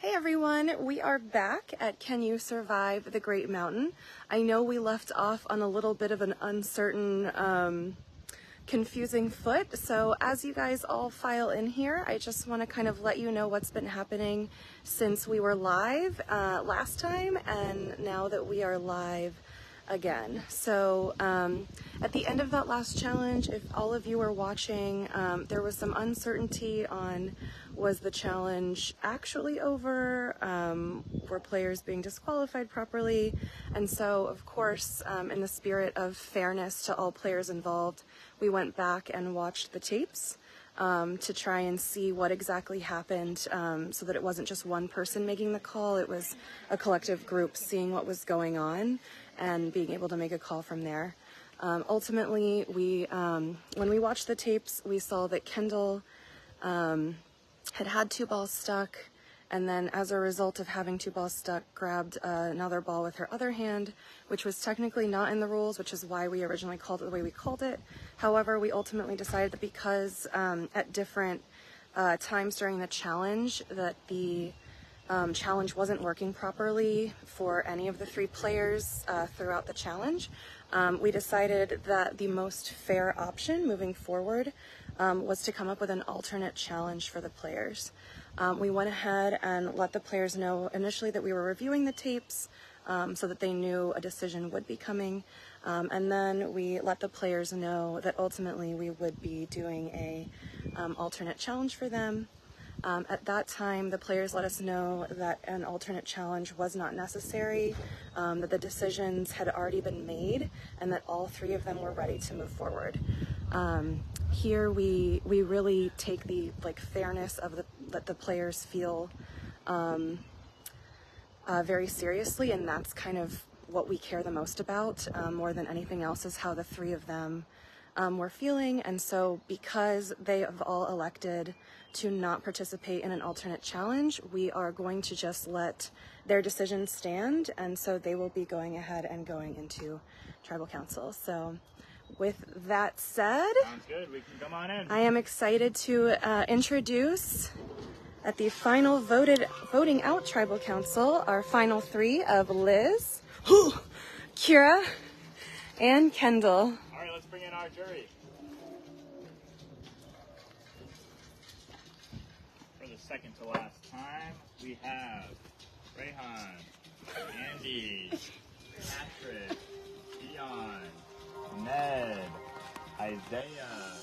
Hey everyone, we are back at Can You Survive the Great Mountain? I know we left off on a little bit of an uncertain, confusing foot, so as you guys all file in here, I just want to kind of let you know what's been happening since we were live last time and now that we are live again. So at the end of that last challenge, if all of you are watching, there was some uncertainty on was the challenge actually over, were players being disqualified properly, and so of course in the spirit of fairness to all players involved, we went back and watched the tapes to try and see what exactly happened, so that it wasn't just one person making the call, it was a collective group seeing what was going on and being able to make a call from there. Ultimately, when we watched the tapes, we saw that Kendall had two balls stuck, and then as a result of having two balls stuck, grabbed another ball with her other hand, which was technically not in the rules, which is why we originally called it the way we called it. However, we ultimately decided that because at different times during the challenge that the challenge wasn't working properly for any of the three players throughout the challenge, we decided that the most fair option moving forward was to come up with an alternate challenge for the players. We went ahead and let the players know initially that we were reviewing the tapes so that they knew a decision would be coming, and then we let the players know that ultimately we would be doing a alternate challenge for them. At that time, the players let us know that an alternate challenge was not necessary, that the decisions had already been made, and that all three of them were ready to move forward. Here we really take the fairness of that the players feel very seriously, and that's kind of what we care the most about more than anything else, is how the three of them were feeling. And so because they have all elected to not participate in an alternate challenge, we are going to just let their decisions stand, and so they will be going ahead and going into tribal council. So with that said, sounds good. We can come on in. I am excited to introduce at the final voting out tribal council our final three of Liz, Kira, and Kendall. All right, let's bring in our jury. For the second to last time, we have Rayhan, Andy, Patrick, Dion, Ned, Isaiah,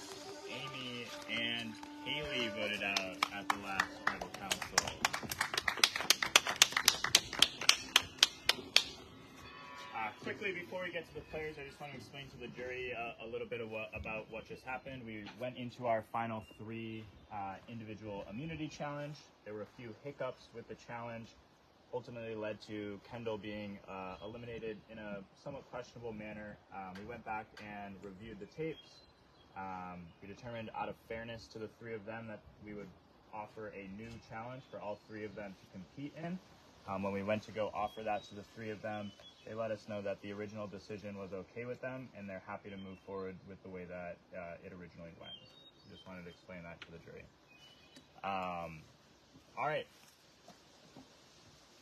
Amy, and Haley voted out at the last tribal council. Quickly, before we get to the players, I just want to explain to the jury a little bit about what just happened. We went into our final three individual immunity challenge. There were a few hiccups with the challenge. Ultimately led to Kendall being eliminated in a somewhat questionable manner. We went back and reviewed the tapes. We determined out of fairness to the three of them that we would offer a new challenge for all three of them to compete in. When we went to go offer that to the three of them, they let us know that the original decision was okay with them, and they're happy to move forward with the way that it originally went. Just wanted to explain that to the jury. All right.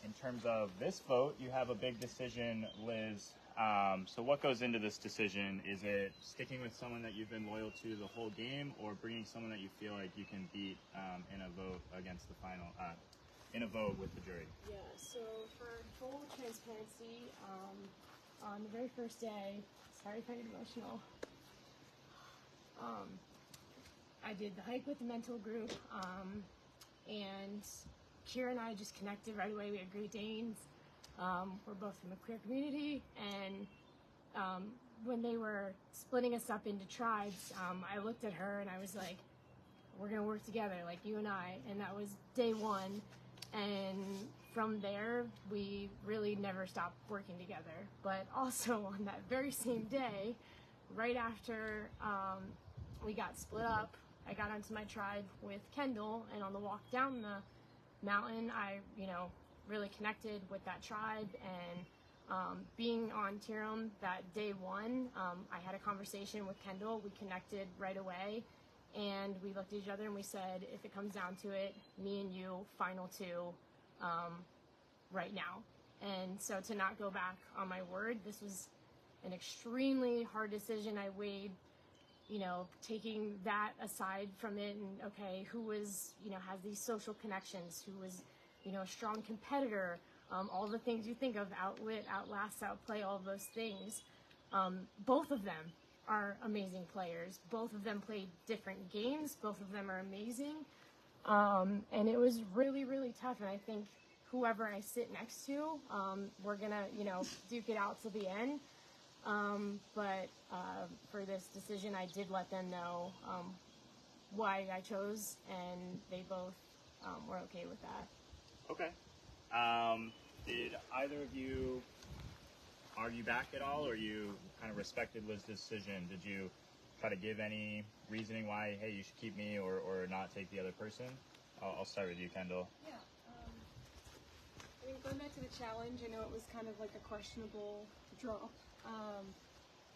In terms of this vote, you have a big decision, Liz. So what goes into this decision? Is it sticking with someone that you've been loyal to the whole game, or bringing someone that you feel like you can beat in a vote against the final, in a vote with the jury? Yeah, so for full transparency, on the very first day, sorry if I get emotional, I did the hike with the mental group, and Kira and I just connected right away. We had Great Danes. We're both from the queer community, and when they were splitting us up into tribes, I looked at her and I was like, we're gonna work together, like you and I, and that was day one. And from there, we really never stopped working together. But also on that very same day, right after we got split up, I got onto my tribe with Kendall, and on the walk down the mountain, I, really connected with that tribe. And being on Tirum that day one, I had a conversation with Kendall. We connected right away, and we looked at each other and we said, if it comes down to it, me and you, final two, right now. And so to not go back on my word, this was an extremely hard decision. I weighed, taking that aside from it, and okay, who was, has these social connections, who was, a strong competitor, all the things you think of, outwit, outlast, outplay, all of those things. Both of them are amazing players. Both of them played different games. Both of them are amazing. And it was really, really tough. And I think whoever I sit next to, we're gonna, duke it out to the end. But for this decision, I did let them know why I chose, and they both were okay with that. Okay. Did either of you argue back at all, or you kind of respected Liz's decision? Did you try to give any reasoning why, hey, you should keep me or not take the other person? I'll start with you, Kendall. Yeah. I mean, going back to the challenge, I know it was kind of like a questionable drop.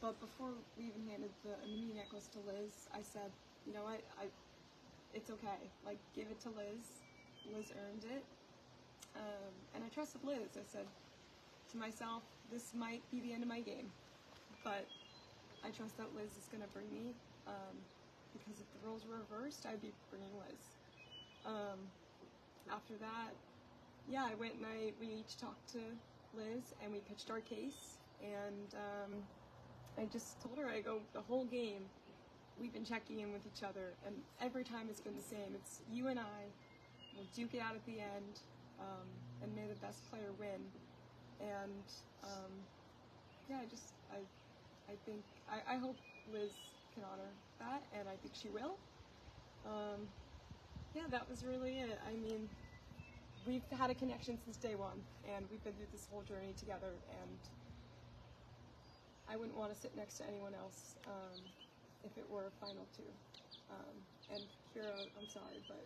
But before we even handed the mini necklace to Liz, I said, you know what, it's okay. Like, give it to Liz. Liz earned it. And I trusted Liz. I said to myself, this might be the end of my game, but I trust that Liz is going to bring me, because if the roles were reversed, I'd be bringing Liz. After that, yeah, I went and we each talked to Liz, and we pitched our case, and I just told her, I go, the whole game, we've been checking in with each other, and every time it's been the same. It's you and I, we'll duke it out at the end, and may the best player win. And yeah, I hope Liz can honor that, and I think she will. Yeah, that was really it. I mean, we've had a connection since day one, and we've been through this whole journey together, and I wouldn't want to sit next to anyone else if it were a final two. And Kira, I'm sorry, but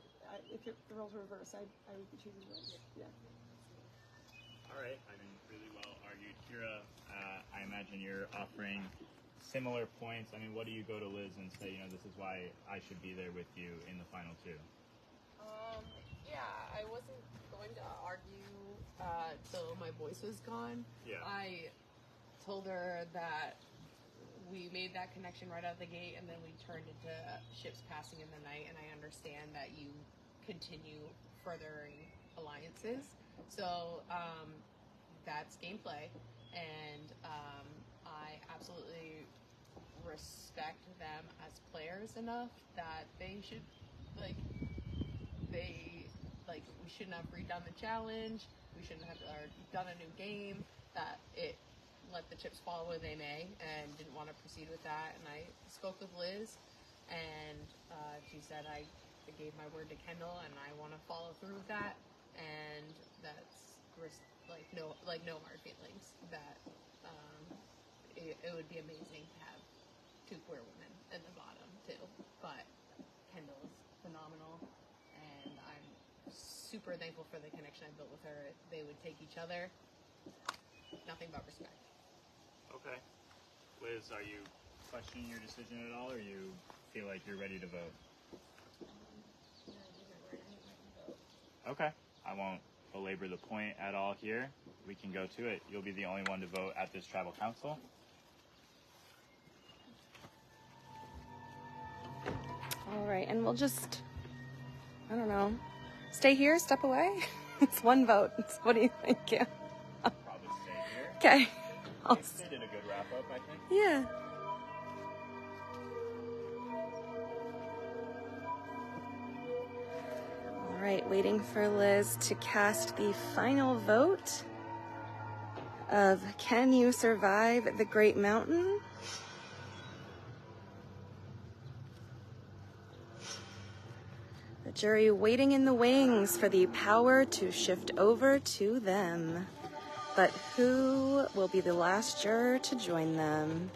if the roles were reversed, I would be choosing Liz. Yeah. All right. I mean, really well argued. Kira, I imagine you're offering similar points. I mean, what do you go to Liz and say, this is why I should be there with you in the final two? Yeah, I wasn't going to argue till my voice was gone. Yeah. I told her that we made that connection right out of the gate, and then we turned into ships passing in the night, and I understand that you continue furthering alliances. So that's gameplay, and I absolutely respect them as players enough that they should, we shouldn't have redone the challenge, we shouldn't have done a new game, that it let the chips fall where they may, and didn't want to proceed with that. And I spoke with Liz, and she said I gave my word to Kendall, and I want to follow through with that, and that's no hard feelings. That it would be amazing to have two queer women in the bottom too, but Kendall is phenomenal, and I'm super thankful for the connection I built with her. They would take each other, nothing but respect. Okay. Liz, are you questioning your decision at all, or you feel like you're ready to vote? Okay. I won't belabor the point at all here. We can go to it. You'll be the only one to vote at this tribal council. All right, and we'll just, I don't know, stay here, step away? It's one vote. What do you think? Yeah. Probably stay here. Okay. They did a good wrap up, I think. Yeah. All right, waiting for Liz to cast the final vote of Can You Survive the Great Mountain? The jury waiting in the wings for the power to shift over to them. But who will be the last juror to join them?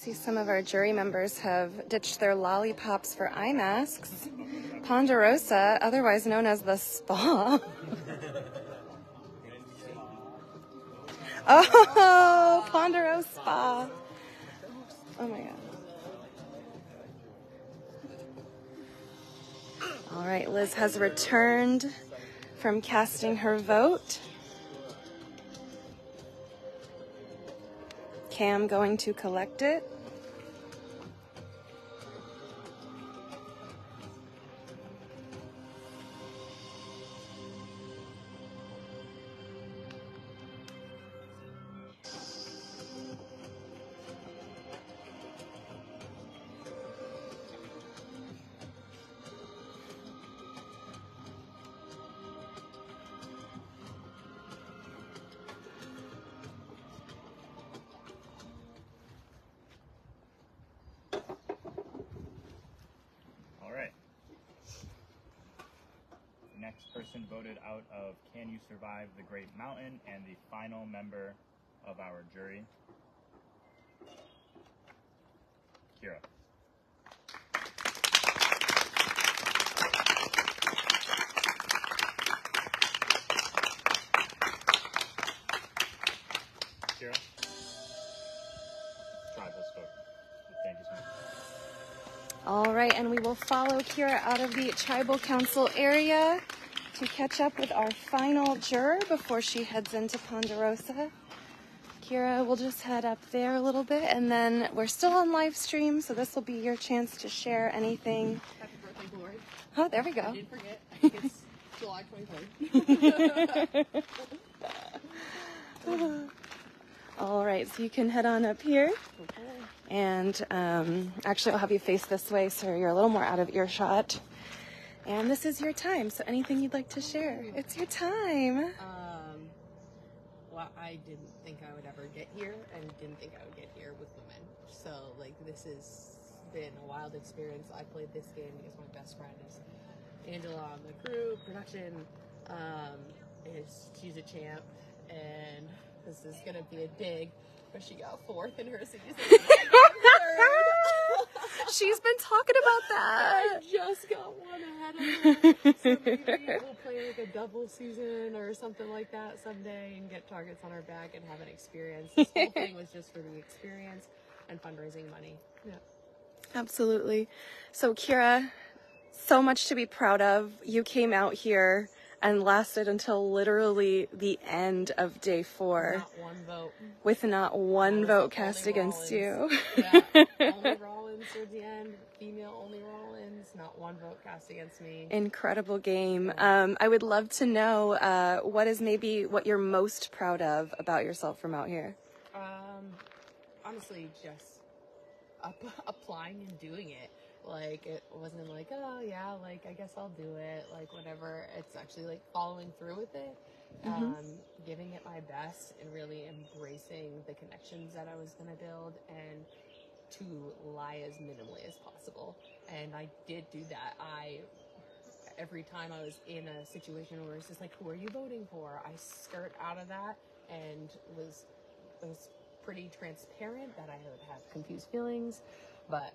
See, some of our jury members have ditched their lollipops for eye masks. Ponderosa, otherwise known as the spa. Oh, Ponderosa Spa. Oh my god. All right, Liz has returned from casting her vote. Cam going to collect it. All right. Next person voted out of Can You Survive the Great Mountain, and the final member of our jury, Kira. Kira? Tribal story. Thank you so much. All right, and we will follow Kira out of the tribal council area to catch up with our final juror before she heads into Ponderosa. Kira, we'll just head up there a little bit, and then we're still on live stream, so this will be your chance to share anything. Happy birthday, Glory. Oh, there we go. I did forget. I think it's July 23rd. All right, so you can head on up here. Okay. And actually, I'll have you face this way so you're a little more out of earshot. And this is your time, so anything you'd like to share, it's your time. Well, I didn't think I would ever get here, and didn't think I would get here with women. So, like, this has been a wild experience. I played this game because my best friend is Angela on the crew, production. She's a champ, and this is gonna be a dig. But she got 4th in her season. She's been talking about that. I just got one ahead of her. So maybe we'll play like a double season or something like that someday and get targets on our back and have an experience. This whole thing was just for the experience and fundraising money. Yeah. Absolutely. So Kira, so much to be proud of. You came out here and lasted until literally the end of day 4. Not one vote. With not one vote Only cast against you. Yeah, only Rollins towards the end. Female only Rollins. Not one vote cast against me. Incredible game. I would love to know what is maybe what you're most proud of about yourself from out here. Honestly, just applying and doing it. Like, it wasn't like, oh yeah, like, I guess I'll do it, like, whatever. It's actually like following through with it, giving it my best, and really embracing the connections that I was going to build, and to lie as minimally as possible. And I did do that. Every time I was in a situation where it's just like, who are you voting for? I skirt out of that and was pretty transparent that I would have confused feelings, but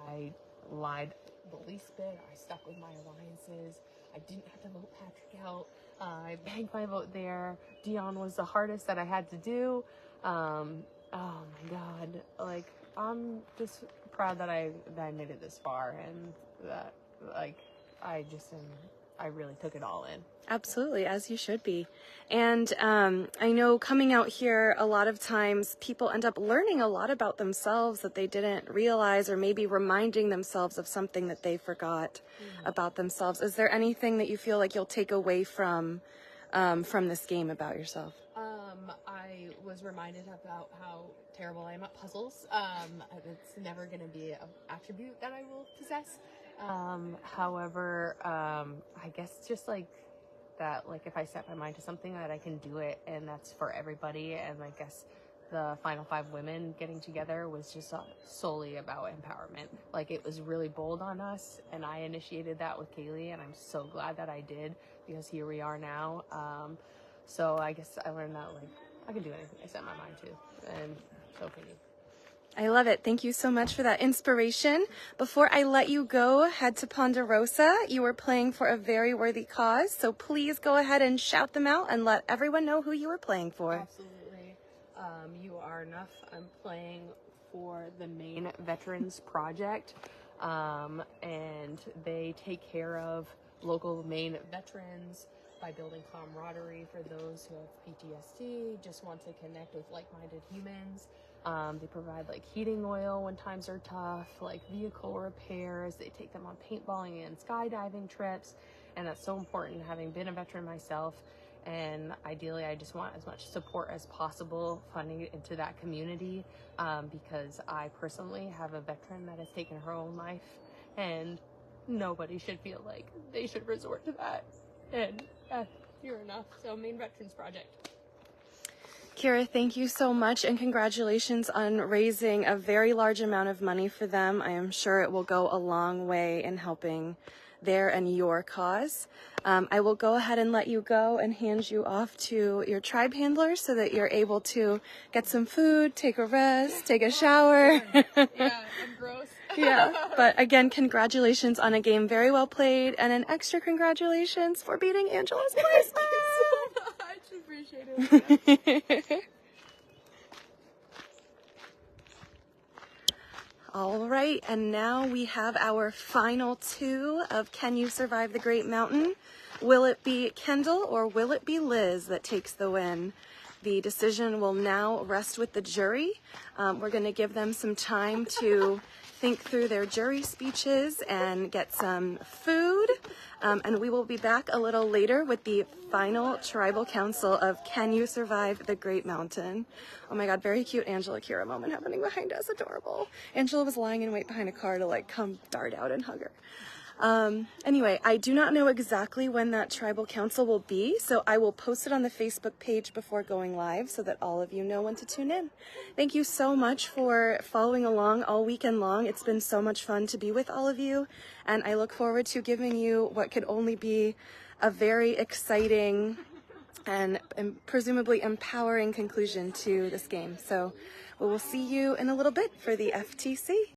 I lied the least bit. I stuck with my alliances. I didn't have to vote Patrick out. I banked my vote there. Dion was the hardest that I had to do. Oh my god, like, I'm just proud that I made it this far, and that, like, I really took it all in. Absolutely, as you should be. And I know coming out here, a lot of times people end up learning a lot about themselves that they didn't realize, or maybe reminding themselves of something that they forgot about themselves. Is there anything that you feel like you'll take away from this game about yourself? I was reminded about how terrible I am at puzzles. It's never going to be an attribute that I will possess. However, I guess just like that, like, if I set my mind to something, that I can do it, and that's for everybody. And I guess the final 5 women getting together was just solely about empowerment. Like, it was really bold on us, and I initiated that with Kaylee, and I'm so glad that I did, because here we are now. So I guess I learned that, like, I can do anything I set my mind to, and so can you. I love it. Thank you so much for that inspiration. Before I let you go, head to Ponderosa. You were playing for a very worthy cause, so please go ahead and shout them out and let everyone know who you were playing for. Absolutely. You are enough. I'm playing for the Maine Veterans Project, and they take care of local Maine veterans by building camaraderie for those who have PTSD, just want to connect with like-minded humans. They provide like heating oil when times are tough, like vehicle repairs. They take them on paintballing and skydiving trips, and that's so important, having been a veteran myself. And ideally, I just want as much support as possible funding into that community, because I personally have a veteran that has taken her own life, and nobody should feel like they should resort to that. And you're enough. So, Maine Veterans Project. Kira, thank you so much, and congratulations on raising a very large amount of money for them. I am sure it will go a long way in helping their and your cause. I will go ahead and let you go and hand you off to your tribe handler so that you're able to get some food, take a rest, take a shower. Yeah, I'm gross. Yeah, but again, congratulations on a game very well played, and an extra congratulations for beating Angela's placement. Thank you so much. Appreciate it. All right, and now we have our final two of Can You Survive the Great Mountain? Will it be Kendall or will it be Liz that takes the win? The decision will now rest with the jury. We're going to give them some time to think through their jury speeches and get some food. And we will be back a little later with the final tribal council of Can You Survive the Great Mountain? Oh my God, very cute Angela Kira moment happening behind us. Adorable. Angela was lying in wait behind a car to like come dart out and hug her. Anyway, I do not know exactly when that tribal council will be, so I will post it on the Facebook page before going live so that all of you know when to tune in. Thank you so much for following along all weekend long. It's been so much fun to be with all of you, and I look forward to giving you what could only be a very exciting and presumably empowering conclusion to this game. So we will see you in a little bit for the FTC.